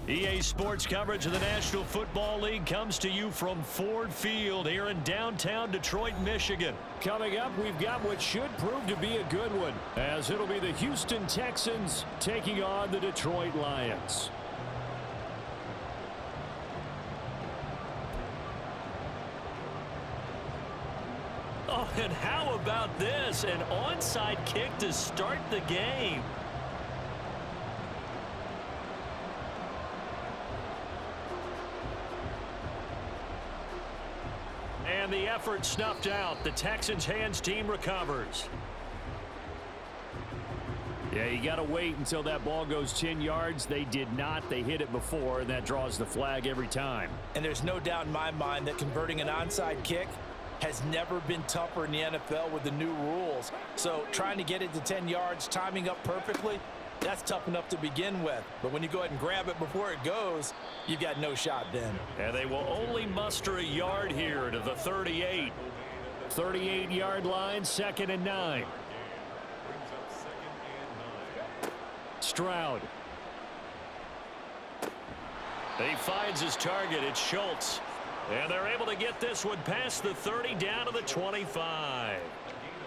EA Sports coverage of the National Football League comes to you from Ford Field here in downtown Detroit, Michigan. Coming up, we've got what should prove to be a good one, as it'll be the Houston Texans taking on the Detroit Lions. Oh, and how about this? An onside kick to start the game. And the effort snuffed out. The Texans' hands team recovers. Yeah, you got to wait until that ball goes 10 yards. They did not. They hit it before, and that draws the flag every time. And there's no doubt in my mind that converting an onside kick has never been tougher in the NFL with the new rules. So trying to get it to 10 yards, timing up perfectly, that's tough enough to begin with. But when you go ahead and grab it before it goes, you've got no shot then. And they will only muster a yard here to the 38. 38-yard line, 2nd and 9. Stroud. He finds his target. It's Schultz. And they're able to get this one past the 30 down to the 25.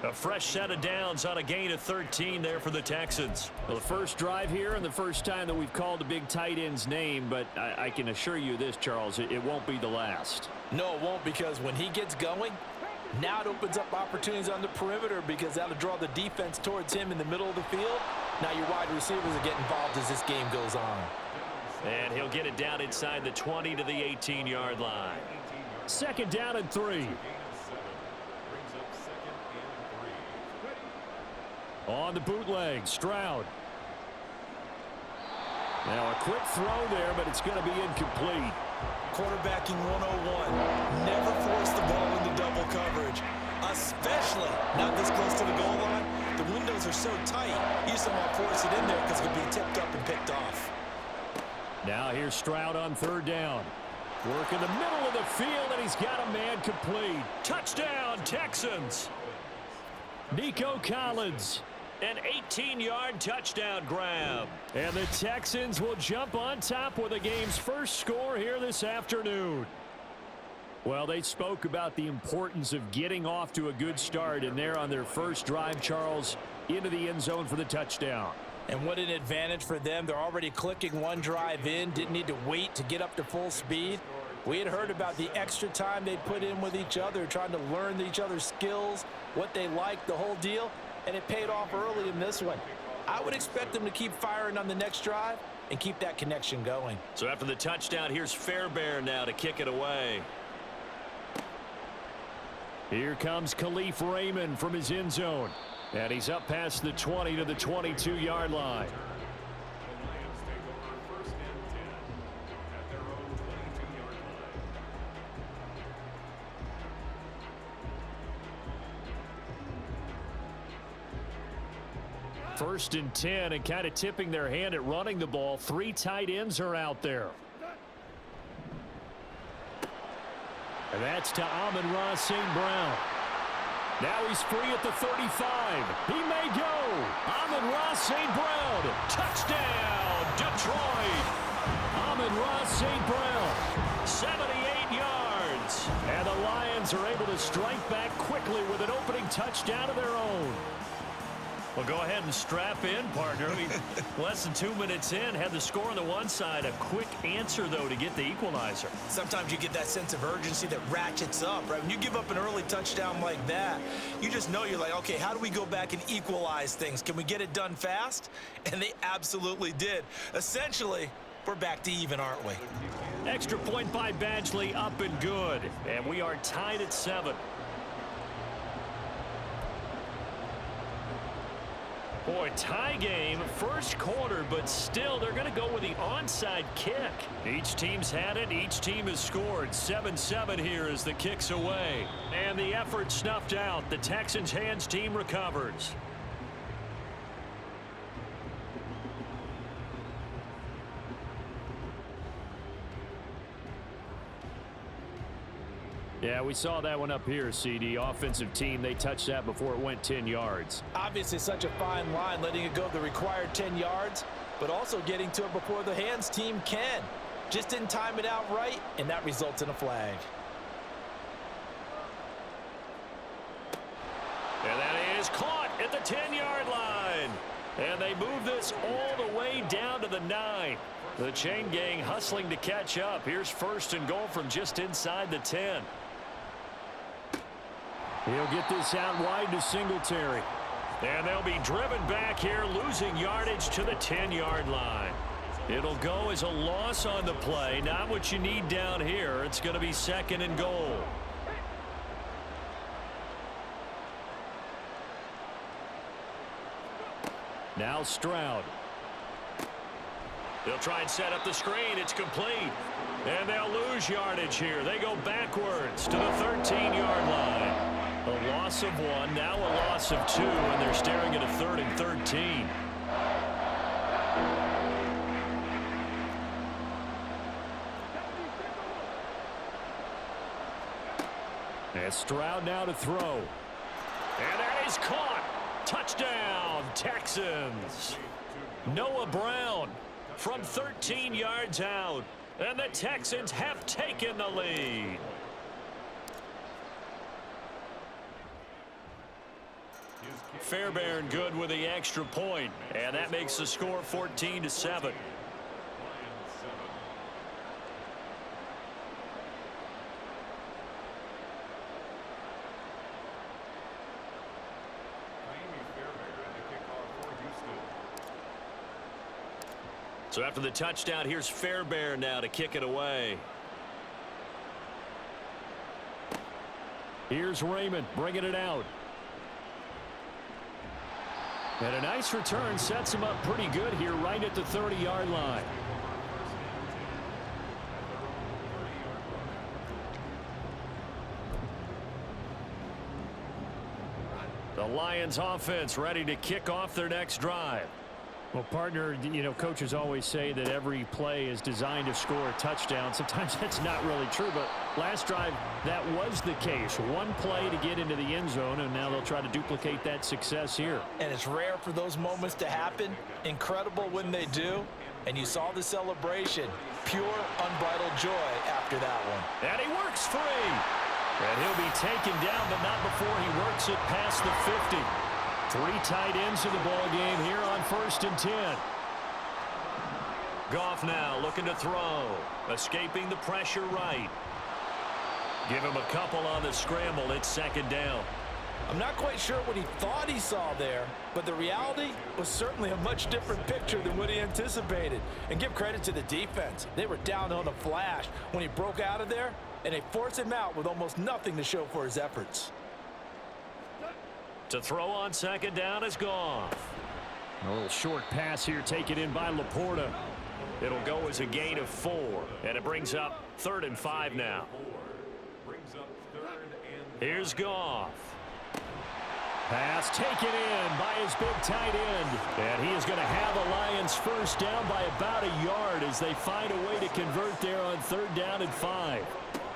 A fresh set of downs on a gain of 13 there for the Texans. Well, the first drive here and the first time that we've called a big tight end's name, but I can assure you this, Charles, it won't be the last. No, it won't, because when he gets going, now it opens up opportunities on the perimeter because that'll draw the defense towards him in the middle of the field. Now your wide receivers will get involved as this game goes on. And he'll get it down inside the 20 to the 18-yard line. 2nd down and 3. On the bootleg, Stroud. Now a quick throw there, but it's going to be incomplete. Quarterbacking 101. Never force the ball into double coverage, especially not this close to the goal line. The windows are so tight, you just don't want to force it in there because it could be tipped up and picked off. Now here's Stroud on 3rd down. Work in the middle of the field, and he's got a man complete. Touchdown, Texans. Nico Collins. An 18-yard touchdown grab. And the Texans will jump on top with the game's first score here this afternoon. Well, they spoke about the importance of getting off to a good start, and they're on their first drive, Charles, into the end zone for the touchdown. And what an advantage for them. They're already clicking one drive in, didn't need to wait to get up to full speed. We had heard about the extra time they put in with each other, trying to learn each other's skills, what they like, the whole deal, and it paid off early in this one. I would expect them to keep firing on the next drive and keep that connection going. So after the touchdown, here's Fairbairn now to kick it away. Here comes Khalif Raymond from his end zone. And he's up past the 20 to the 22-yard line. First and 10, and kind of tipping their hand at running the ball. 3 tight ends are out there. And that's to Amon-Ra St. Brown. Now he's free at the 35. He may go. Amon-Ra St. Brown. Touchdown, Detroit. Amon-Ra St. Brown. 78 yards. And the Lions are able to strike back quickly with an opening touchdown of their own. Well, go ahead and strap in, partner. Less than 2 minutes in, had the score on the one side. A quick answer, though, to get the equalizer. Sometimes you get that sense of urgency that ratchets up, right? When you give up an early touchdown like that, you just know you're like, okay, how do we go back and equalize things? Can we get it done fast? And they absolutely did. Essentially, we're back to even, aren't we? Extra point by Badgley, up and good. And we are tied at 7. Boy, tie game, first quarter, but still they're going to go with the onside kick. Each team's had it. Each team has scored. 7-7 here as the kick's away. And the effort snuffed out. The Texans' hands team recovers. Yeah, we saw that one up here, CD. Offensive team, they touched that before it went 10 yards. Obviously such a fine line, letting it go the required 10 yards. but also getting to it before the hands team can. Just didn't time it out right, and that results in a flag. And that is caught at the 10-yard line. And they move this all the way down to the 9. The chain gang hustling to catch up. Here's first and goal from just inside the 10. He'll get this out wide to Singletary. And they'll be driven back here, losing yardage to the 10-yard line. It'll go as a loss on the play. Not what you need down here. It's going to be second and goal. Now Stroud. They'll try and set up the screen. It's complete. And they'll lose yardage here. They go backwards to the 13-yard line. A loss of 1, now a loss of 2, and they're staring at a 3rd and 13. And Stroud now to throw. And that is caught. Touchdown, Texans. Noah Brown from 13 yards out. And the Texans have taken the lead. Fairbairn good with the extra point. And that makes the score 14-7. So after the touchdown, here's Fairbairn now to kick it away. Here's Raymond bringing it out. And a nice return sets him up pretty good here right at the 30-yard line. The Lions offense ready to kick off their next drive. Well, partner, you know, coaches always say that every play is designed to score a touchdown. Sometimes that's not really true, but last drive, that was the case. One play to get into the end zone, and now they'll try to duplicate that success here. And it's rare for those moments to happen. Incredible when they do. And you saw the celebration. Pure, unbridled joy after that one. And he works free. And he'll be taken down, but not before he works it past the 50. 3 tight ends in the ball game here on 1st and 10. Goff now looking to throw. Escaping the pressure right. Give him a couple on the scramble. It's 2nd down. I'm not quite sure what he thought he saw there, but the reality was certainly a much different picture than what he anticipated. And give credit to the defense. They were down on a flash when he broke out of there, and they forced him out with almost nothing to show for his efforts. To throw on 2nd down is Goff. A little short pass here taken in by Laporta. It'll go as a gain of 4, and it brings up 3rd and 5 now. Here's Goff. Pass taken in by his big tight end. And he is going to have the Lions first down by about a yard as they find a way to convert there on 3rd down and 5.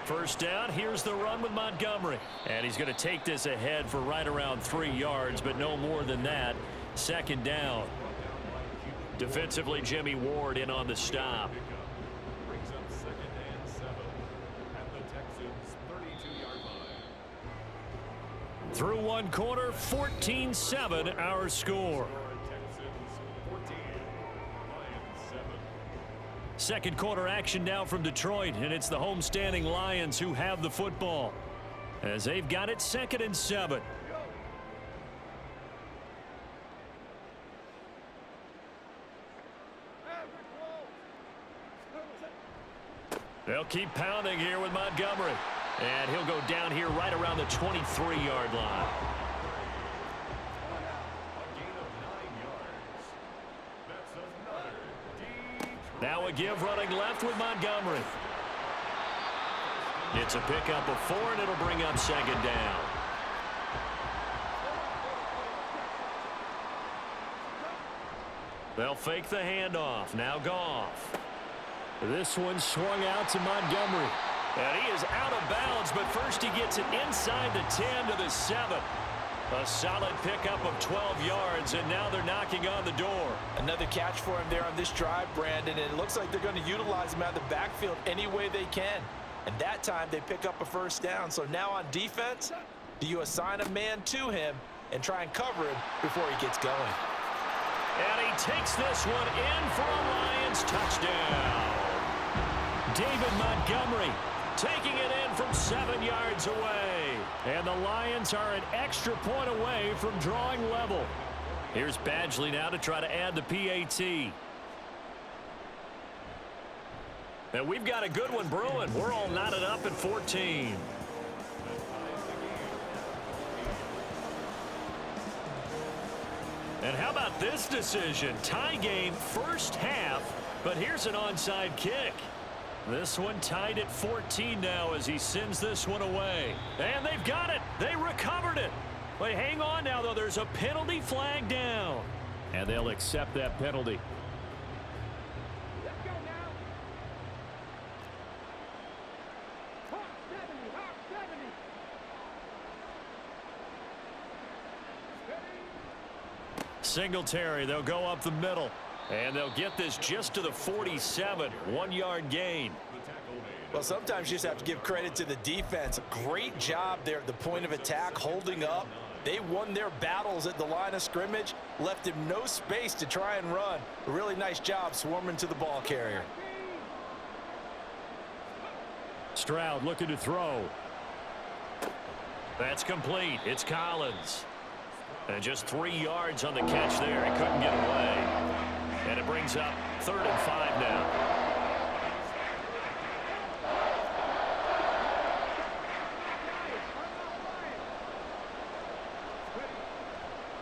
First down, here's the run with Montgomery. And he's going to take this ahead for right around 3 yards, but no more than that. 2nd down. Defensively, Jimmy Ward in on the stop. Brings up 2nd and 7 at the Texans' 32-yard line. Through one quarter, 14-7 our score. Second quarter action now from Detroit, and it's the homestanding Lions who have the football as they've got it 2nd and 7. They'll keep pounding here with Montgomery, and he'll go down here right around the 23-yard line. Now a give running left with Montgomery. It's a pickup of 4, and it'll bring up 2nd down. They'll fake the handoff. Now Goff. This one swung out to Montgomery. And he is out of bounds, but first he gets it inside the 10 to the 7. A solid pickup of 12 yards, and now they're knocking on the door. Another catch for him there on this drive, Brandon, and it looks like they're going to utilize him out of the backfield any way they can. And that time they pick up a first down. So now on defense, do you assign a man to him and try and cover him before he gets going? And he takes this one in for a Lions touchdown. David Montgomery taking it in from 7 yards away. And the Lions are an extra point away from drawing level. Here's Badgley now to try to add the PAT. And we've got a good one brewing. We're all knotted up at 14. And how about this decision? Tie game first half, but here's an onside kick. This one tied at 14 now as he sends this one away. And they've got it. They recovered it. But hang on now, though. There's a penalty flag down. And they'll accept that penalty. Let's go now. Hawk 70, Hawk 70. Singletary, they'll go up the middle. And they'll get this just to the 47, 1-yard gain. Well, sometimes you just have to give credit to the defense. Great job there at the point of attack, holding up. They won their battles at the line of scrimmage, left him no space to try and run. A really nice job swarming to the ball carrier. Stroud looking to throw. That's complete. It's Collins. And just 3 yards on the catch there. He couldn't get away. And it brings up 3rd and 5 now.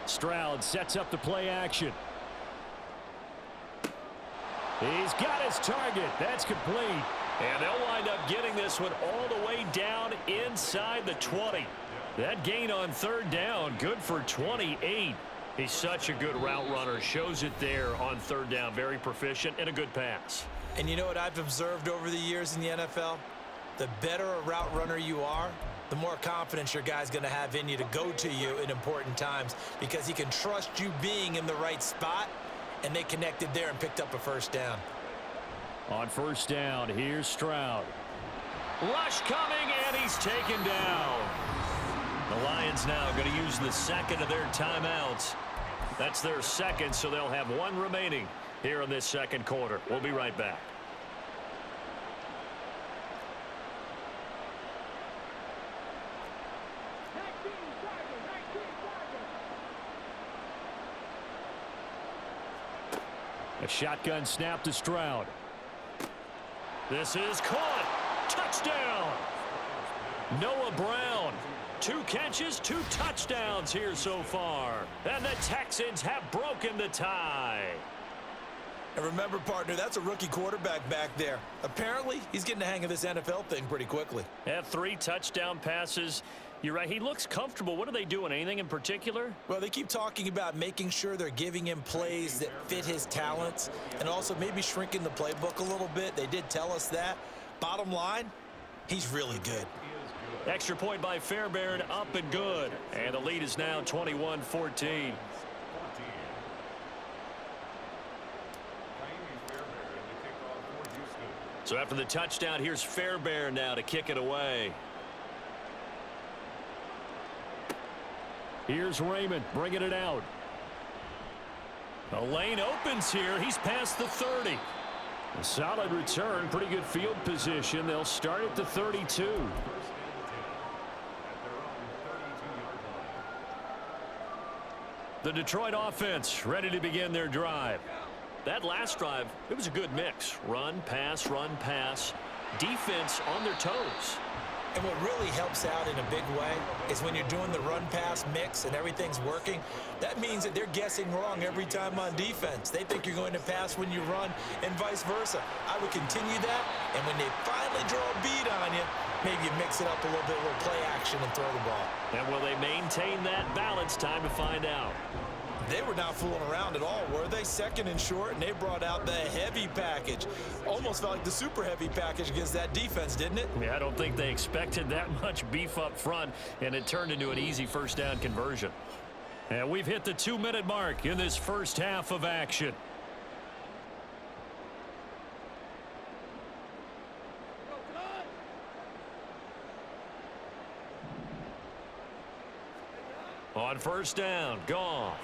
Stroud sets up the play action. He's got his target. That's complete. And they'll wind up getting this one all the way down inside the 20. That gain on 3rd down, good for 28. He's such a good route runner. Shows it there on 3rd down. Very proficient and a good pass. And you know what I've observed over the years in the NFL? The better a route runner you are, the more confidence your guy's going to have in you to go to you in important times because he can trust you being in the right spot, and they connected there and picked up a first down. On 1st down, here's Stroud. Rush coming, and he's taken down. The Lions now going to use the second of their timeouts. That's their second, so they'll have one remaining here in this second quarter. We'll be right back. A shotgun snap to Stroud. This is caught. Touchdown. Noah Brown. 2 catches, 2 touchdowns here so far. And the Texans have broken the tie. And remember, partner, that's a rookie quarterback back there. Apparently, he's getting the hang of this NFL thing pretty quickly. Have 3 touchdown passes. You're right. He looks comfortable. What are they doing? Anything in particular? Well, they keep talking about making sure they're giving him plays that fit his talents and also maybe shrinking the playbook a little bit. They did tell us that. Bottom line, he's really good. Extra point by Fairbairn, up and good. And the lead is now 21-14. So after the touchdown, here's Fairbairn now to kick it away. Here's Raymond bringing it out. The lane opens here. He's past the 30. A solid return, pretty good field position. They'll start at the 32. The Detroit offense ready to begin their drive. That last drive, it was a good mix. Run, pass, defense on their toes. And what really helps out in a big way is when you're doing the run-pass mix and everything's working, that means that they're guessing wrong every time on defense. They think you're going to pass when you run and vice versa. I would continue that, and when they finally draw a bead on you, maybe you mix it up a little bit, a little play action and throw the ball. And will they maintain that balance? Time to find out. They were not fooling around at all, were they? Second and short, and they brought out the heavy package. Almost felt like the super heavy package against that defense, didn't it? Yeah, I don't think they expected that much beef up front, and it turned into an easy first down conversion. And we've hit the 2-minute mark in this first half of action. On first down, Goff.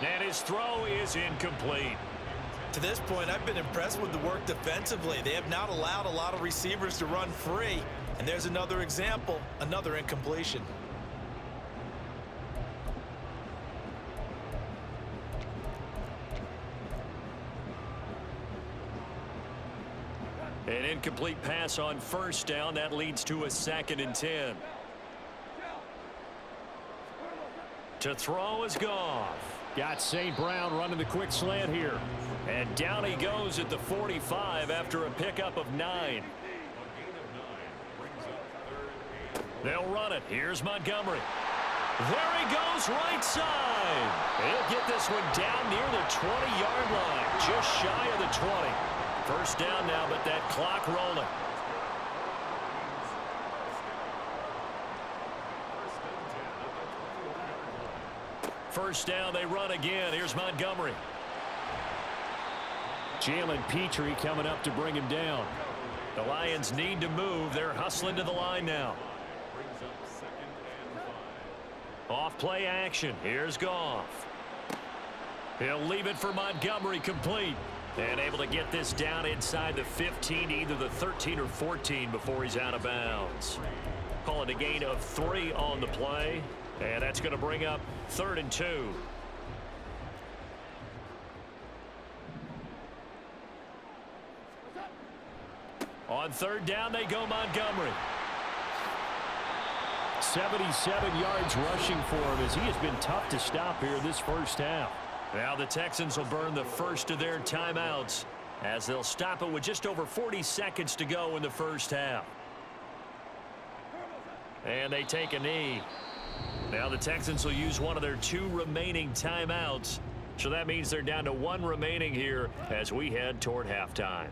And his throw is incomplete. To this point, I've been impressed with the work defensively. They have not allowed a lot of receivers to run free. And there's another example, another incompletion. An incomplete pass on first down. That leads to a 2nd and 10. To throw is Goff. Got St. Brown running the quick slant here. And down he goes at the 45 after a pickup of 9. They'll run it. Here's Montgomery. There he goes, right side. He'll get this one down near the 20-yard line, just shy of the 20. First down now, but that clock rolling. First down, they run again. Here's Montgomery. Jalen Petrie coming up to bring him down. The Lions need to move. They're hustling to the line now. Off play action. Here's Goff. He'll leave it for Montgomery, complete. And able to get this down inside the 15, either the 13 or 14 before he's out of bounds. Call it a gain of 3 on the play. And that's going to bring up 3rd and 2. On third down, they go Montgomery. 77 yards rushing for him as he has been tough to stop here this first half. Now the Texans will burn the first of their timeouts as they'll stop it with just over 40 seconds to go in the first half. And they take a knee. Now the Texans will use one of their 2 remaining timeouts. So that means they're down to 1 remaining here as we head toward halftime.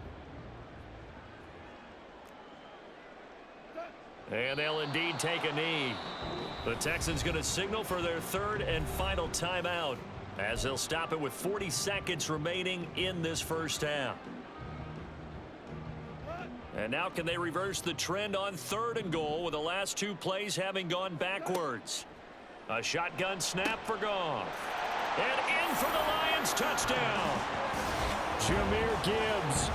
And they'll indeed take a knee. The Texans going to signal for their 3rd and final timeout as they'll stop it with 40 seconds remaining in this first half. And now can they reverse the trend on 3rd and goal with the last 2 plays having gone backwards? A shotgun snap for Goff. And in for the Lions, touchdown. Jahmyr Gibbs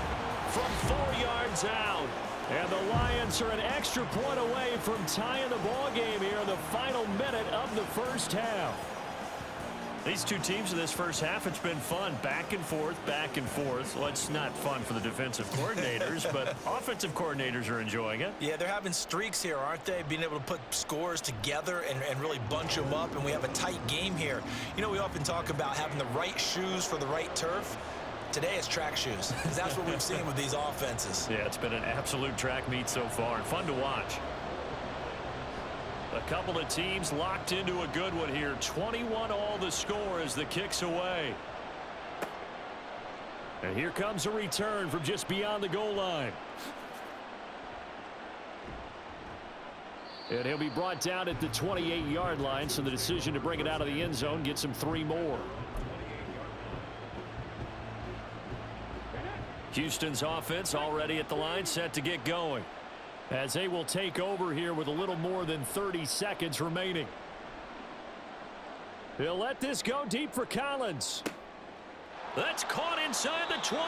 from 4 yards out. And the Lions are an extra point away from tying the ball game here in the final minute of the first half. These 2 teams in this first half, it's been fun. Back and forth, back and forth. Well, it's not fun for the defensive coordinators, but offensive coordinators are enjoying it. Yeah, they're having streaks here, aren't they? Being able to put scores together and really bunch them up, and we have a tight game here. You know, we often talk about having the right shoes for the right turf. Today it's track shoes, because that's what we've seen with these offenses. Yeah, it's been an absolute track meet so far, and fun to watch. A couple of teams locked into a good one here. 21 all the score as the kick's away. And here comes a return from just beyond the goal line. And he'll be brought down at the 28-yard line, so the decision to bring it out of the end zone gets him 3 more. Houston's offense already at the line, set to get going, as they will take over here with a little more than 30 seconds remaining. He'll let this go deep for Collins. That's caught inside the 20.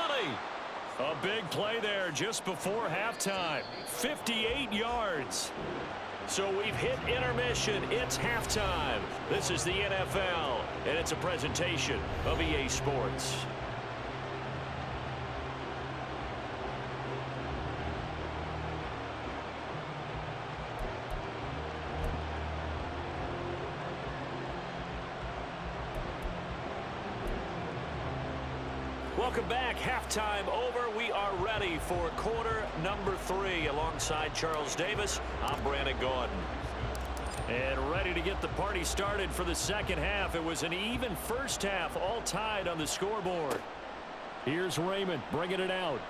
A big play there just before halftime. 58 yards. So we've hit intermission. It's halftime. This is the NFL, and it's a presentation of EA Sports. Welcome back. Halftime over. We are ready for quarter number 3 alongside Charles Davis. I'm Brandon Gordon. And ready to get the party started for the second half. It was an even first half, all tied on the scoreboard. Here's Raymond bringing it out.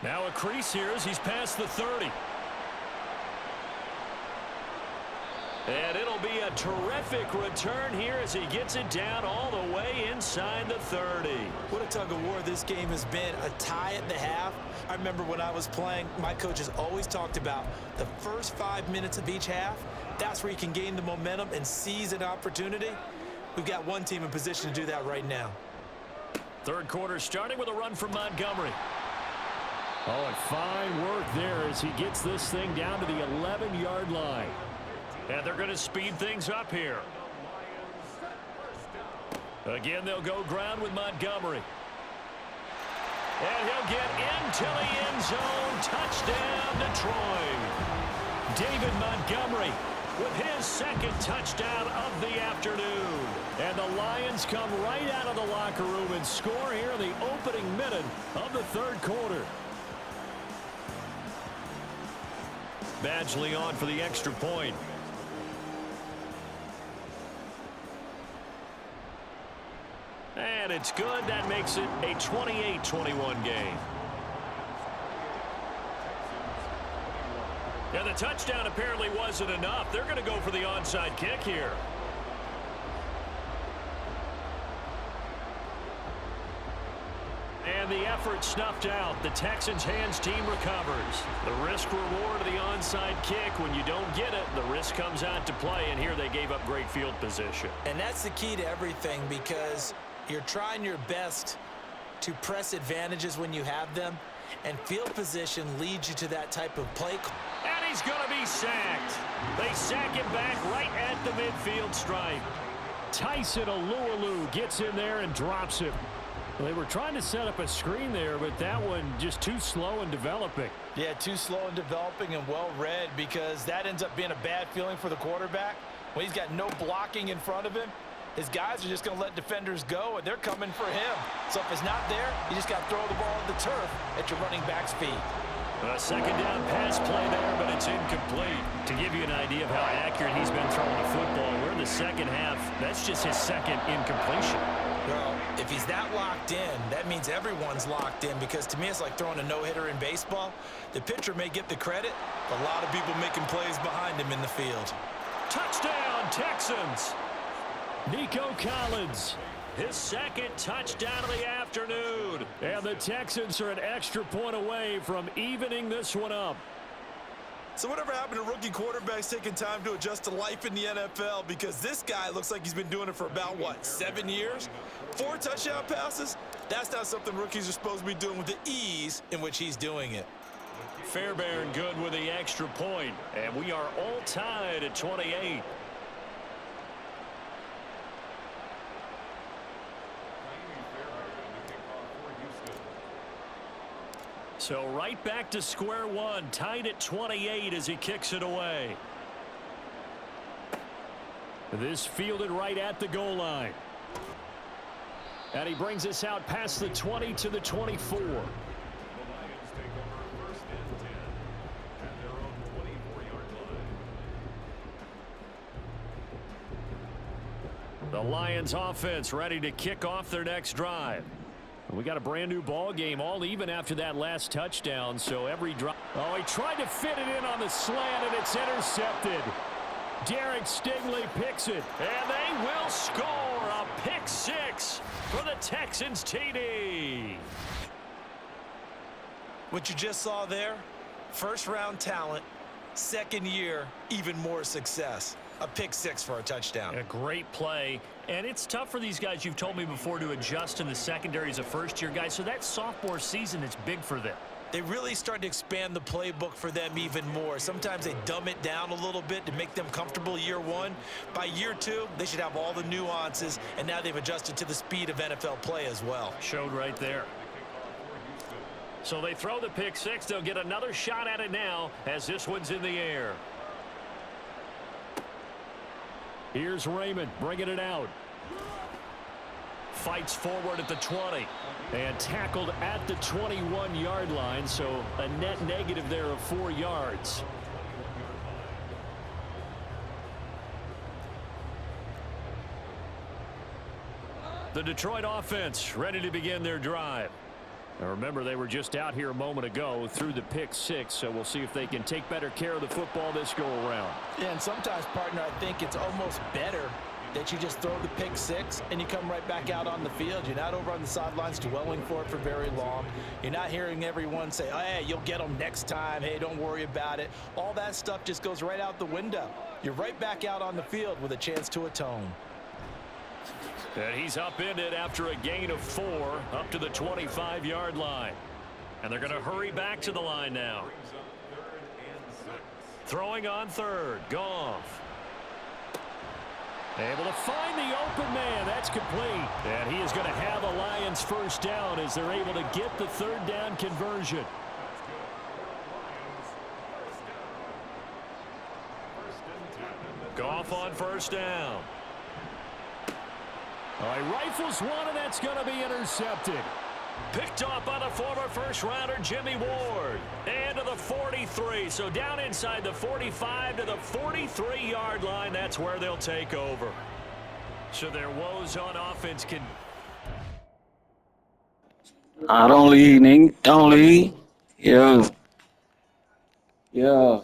Now a crease here as he's past the 30. And it'll be a terrific return here as he gets it down all the way inside the 30. What a tug of war this game has been. A tie at the half. I remember when I was playing, my coaches always talked about the first 5 minutes of each half. That's where you can gain the momentum and seize an opportunity. We've got one team in position to do that right now. Third quarter starting with a run from Montgomery. Oh, and fine work there as he gets this thing down to the 11-yard line. And they're going to speed things up here. Again, they'll go ground with Montgomery. And he'll get into the end zone. Touchdown, Detroit. David Montgomery with his second touchdown of the afternoon. And the Lions come right out of the locker room and score here in the opening minute of the third quarter. Badgley on for the extra point. And it's good. That makes it a 28-21 game. Yeah, the touchdown apparently wasn't enough. They're going to go for the onside kick here. And the effort snuffed out. The Texans' hands team recovers. The risk reward of the onside kick. When you don't get it, the risk comes out to play. And here they gave up great field position. And that's the key to everything, because you're trying your best to press advantages when you have them. And field position leads you to that type of play. And he's going to be sacked. They sack him back right at the midfield stripe. Tyson Alualu gets in there and drops him. They were trying to set up a screen there, but that one just too slow in developing. Yeah, too slow in developing and well read, because that ends up being a bad feeling for the quarterback. When he's got no blocking in front of him, his guys are just going to let defenders go, and they're coming for him. So if it's not there, you just got to throw the ball at the turf at your running back's feet. A second down pass play there, but it's incomplete. To give you an idea of how accurate he's been throwing the football, we're in the second half. That's just his second incompletion. Well, if he's that locked in, that means everyone's locked in, because to me it's like throwing a no-hitter in baseball. The pitcher may get the credit, but a lot of people making plays behind him in the field. Touchdown, Texans! Nico Collins, his second touchdown of the afternoon. And the Texans are an extra point away from evening this one up. So whatever happened to rookie quarterbacks taking time to adjust to life in the NFL? Because this guy looks like he's been doing it for about, what, 7 years? 4 touchdown passes? That's not something rookies are supposed to be doing with the ease in which he's doing it. Fairbairn good with the extra point. And we are all tied at 28. So right back to square one, tied at 28 as he kicks it away. This fielded right at the goal line. And he brings us out past the 20 to the 24. The Lions take over first and 10 at their own 24-yard line. The Lions offense ready to kick off their next drive. We got a brand new ball game, all even after that last touchdown. So every drive. Oh, he tried to fit it in on the slant, and it's intercepted. Derek Stingley picks it, and they will score a pick six for the Texans TD. What you just saw there, first-round talent, second year, even more success. A pick six for a touchdown. A great play. And it's tough for these guys, you've told me before, to adjust in the secondary as a first-year guy. So that sophomore season is big for them. They really start to expand the playbook for them even more. Sometimes they dumb it down a little bit to make them comfortable year one. By year two, they should have all the nuances, and now they've adjusted to the speed of NFL play as well. Showed right there. So they throw the pick six. They'll get another shot at it now as this one's in the air. Here's Raymond bringing it out. Fights forward at the 20 and tackled at the 21-yard line, so a net negative there of 4 yards. The Detroit offense ready to begin their drive. Now remember, they were just out here a moment ago through the pick six, so we'll see if they can take better care of the football this go around. Yeah, and sometimes, partner, I think it's almost better that you just throw the pick six and you come right back out on the field. You're not over on the sidelines dwelling for it for very long. You're not hearing everyone say, oh, hey, you'll get them next time. Hey, don't worry about it. All that stuff just goes right out the window. You're right back out on the field with a chance to atone. And he's upended after a gain of 4 up to the 25-yard line. And they're going to hurry back to the line now. Throwing on third. Goff. Able to find the open man. That's complete. And he is going to have a Lions first down as they're able to get the third down conversion. Goff on first down. All right, rifles one, and that's going to be intercepted. Picked off by the former first-rounder Jimmy Ward. And to the 43. So down inside the 45 to the 43-yard line. That's where they'll take over. So their woes on offense can... Don't leave, Ning. Don't leave. Yeah. Yeah.